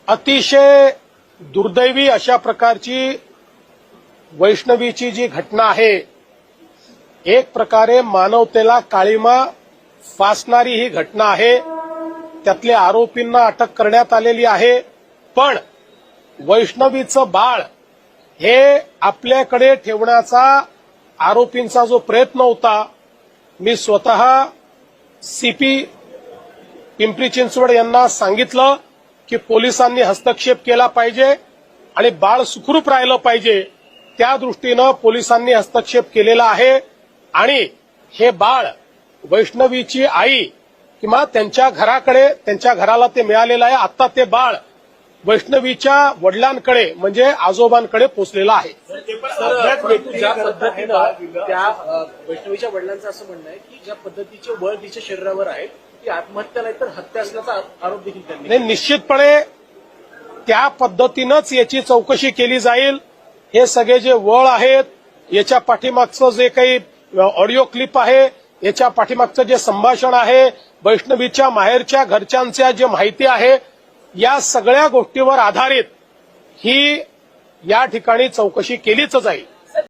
अतिशय दुर्दैवी अशा प्रकारची वैष्णवीची जी घटना आहे, एक प्रकारे मानवतेला काळिमा फासणारी ही घटना आहे। त्यातल्या आरोपींना अटक करण्यात आलेली आहे, पण वैष्णवीचं बाळ हे आपल्याकडे ठेवण्याचा आरोपींचा जो प्रयत्न होता, मी स्वतः सीपी पिंपरी चिंचवड यांना सांगितलं की पोलिसांनी हस्तक्षेप केला पाहिजे आणि बाळ सुखरूप राहिलं पाहिजे। त्या दृष्टीनं पोलिसांनी हस्तक्षेप केलेला आहे आणि हे बाळ वैष्णवीची आई किंवा त्यांच्या घराकडे, त्यांच्या घराला ते मिळालेलं आहे। आता ते बाळ वैष्णवीच्या वडिलांकडे म्हणजे आजोबांकडे पोहोचलेलं आहे। ज्या पद्धतीनं त्या वैष्णवीच्या वडिलांचं असं म्हणणं आहे की ज्या पद्धतीचे बळ तिच्या शरीरावर आहे ती आत्महत्या नाही तर हत्या असल्याचा आरोप देखील त्यांनी नाही, निश्चितपणे त्या पद्धतीनंच याची चौकशी केली जाईल। हे सगळे जे वळ आहेत, याच्या पाठीमागचं जे काही ऑडिओ क्लिप आहे, याच्या पाठीमागचं जे संभाषण आहे, वैष्णवीच्या माहेरच्या घरच्यांच्या जे माहिती आहे, या सगळ्या गोष्टीवर आधारित ही या ठिकाणी चौकशी केलीच जाईल।